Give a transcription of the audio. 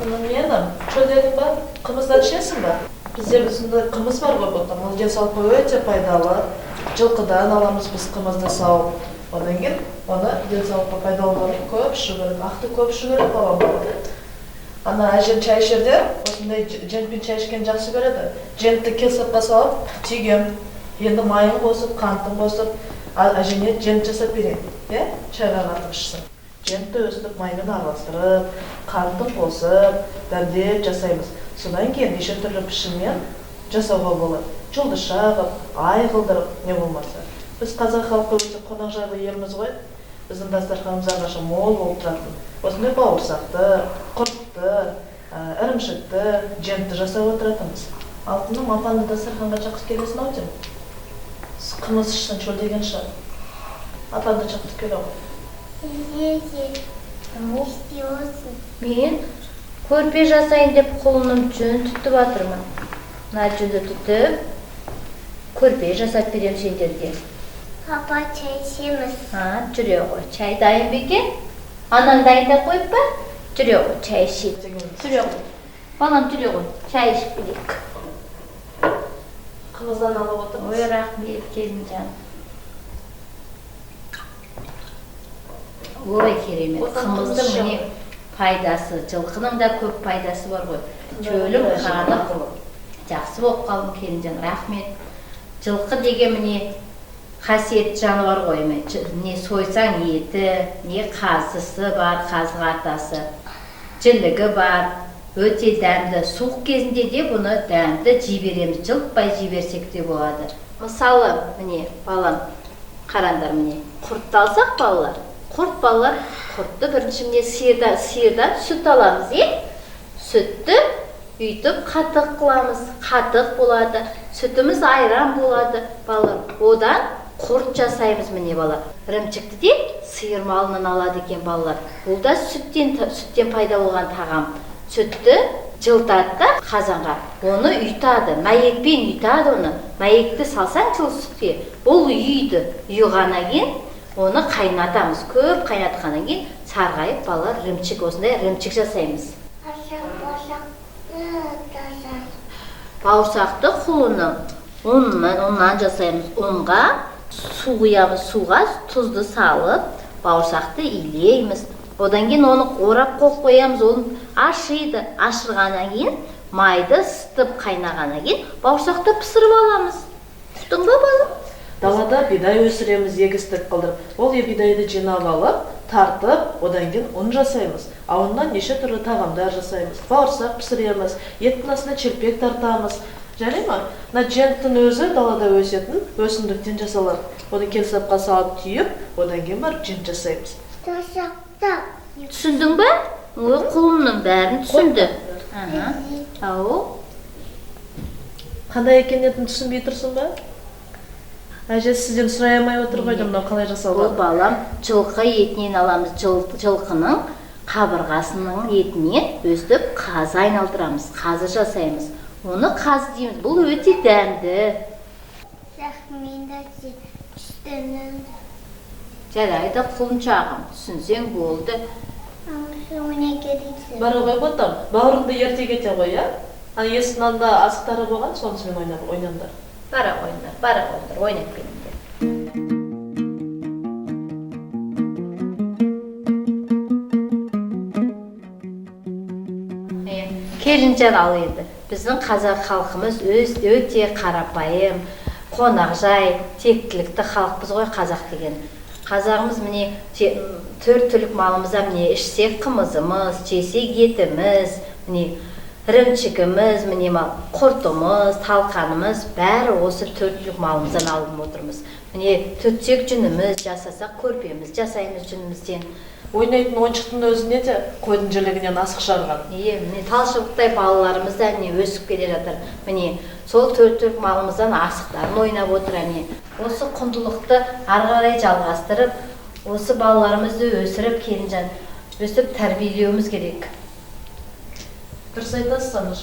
Menim, çöldedin ba, kımızdan içesin ba. Bizde bizinde kımız var bu botam. Onu денсаулыққа өте пайдалы. Жылқыдан аламыз біз кымызды сауып. Одан кейін оны денсаулыққа пайдалы көп ішу керек. Ақты көп ішу керек балам бала. Ана әжем чай ішерде, осындай жентпен чай ішкен жақсы көреді. Жентті кесапқа салып, түйгем. Енді майын қосып, қантын қосып, әжеме жент жасап береді. Чайға қатып ішсін. Жентті өстіп, маймен араластырып, қантын қосып, дәмдеп жасаймыз. Содан кейін неше түрлі пішінмен жасауға болады. Жұлдызша қылып, ай қылдырып, не болмаса. Біз қазақ халқы өте қонақжайлы елміз ғой. Біздің дастарханымыз әрқашан мол болып тұратын. Осындай бауырсақты, құртты, ірімшікті, жентті жасап отыратынбыз. Алтыным, апаңды дастарханға жақсы келесін ау деймін. Қымыз ішсін шөлдеген шығар. Апаңды жақсы келе ғой. Мен көрпе жасайын деп қолымның жүн түтіп атырмын. Мына жүнді түтіп, көрпе жасап берем сендерге. Папа, чай ішеміз. Жүре ғой, чай дайын бекен. Анаң дайындап қойып па? Жүре ғой, чай ішейік. Жүре ғой. Балам жүре ғой, чай ішіп білейік. Қымыздан алып отырмыз. Ой, рахмет, келінжан. Ой, керемет. Қымыздың міне пайдасы, жылқының да көп пайдасы бар ғой. Чөлім қанық жақсы болып қалдым келінжан, рахмет. Жылқы деген міне қасиетті жануар ғой. Не сойсаң еті, не қазысы бар, қазы қартасы, жілігі бар, өте дәмді. Суық кезінде де бұны дәмді жей береміз, жылытпай жей берсек те болады. Мысалы, міне балам, қараңдар міне, құртты алсақ балалар. Құрт балалар, құртты бірінші міне сиырдан сүт аламыз, сүтті үйтіп қатық қыламыз, қатық болады, сүтіміз айран болады балалар. Одан құрт жасаймыз міне балалар. Ірімшікті де сиыр малынан алады екен балалар. Бұл да сүттен пайда болған тағам. Сүтті жылтады да қазанға, оны үйтады, мәйекпен үйтады оны. Мәйекті салсаң жыл сүтке, ол үйді, үйғаннан кейін оны қайнатамыз, көп қайнатқаннан кейін сарғайып балалар ірімшік, осындай ірімшік жасаймыз. Бауырсақты құлының ұннан жасаймыз. Ұнға су құямыз, суға тұзды салып, бауырсақты илейміз. Одан кейін оны орап қойамыз, оны ашиды. Ашырғаннан кейін майды ысытып қайнағаннан кейін бауырсақты пісіріп аламыз. Тұқтың ба балам? Далада бидай өсіреміз, егістік қылдырып. Ол бидайды жинап алып, тартып, одан кейін ұн жасаймыз. Оннан неше түрлі тағамдар жасаймыз. Бауырсақ пісіреміз, еттің астына челпек тартамыз. Жарай ма? Мына женттің өзі далада өсетін өсімдіктен жасалады. Оны келсапқа салып түйіп, одан кейін барып жент жасаймыз. Түсіндің ба? Құлымның бәрін түсінді. Қандай екенетін түсінбей тұрсың ба? Әже сізден сұрай алмай отыр ғой, мынау қалай жасалған? Бұл балам жылқы етінен аламыз. Жылқының қабырғасының етінен өстіп қазы айналдырамыз, қазы жасаймыз. Оны қазы дейміз. Бұл өте дәмді. Жарайды құлыншағым, түсінсең болды. Бары ғой ботам, бауырыңды ерте кете ғой, есіктің алдында асықтары болған, сонысымен ойнандар. Бара қойындар, ойнап келіңдер. Келінжан ал енді. Біздің қазақ халқымыз өте қарапайым, қонақжай, тектілікті халықпыз ғой қазақ деген. Қазағымыз міне 4 түлік малымызда міне ішсек қымызымыз, жесек етіміз, міне ірімшігіміз, міне құртымыз, талқанымыз бәрі осы 4 түлік малымыздан алып отырмыз. Міне түтсек жүніміз, жасасақ көрпеміз жасаймыз жүнімізден. Ойнайтын ойыншықтың өзіне де қойдың жілігінен асық жарған. Міне талшыбықтай балаларымыз да өсіп келе жатыр. Міне сол 4 түлік малымыздан асықтарын ойнап отыр. Осы құндылықты ары қарай жалғастырып, осы балаларымызды өсіріп келінжан, өсіп тәрбиелеуіміз керек. Дұрыс айтасыз, Саныш.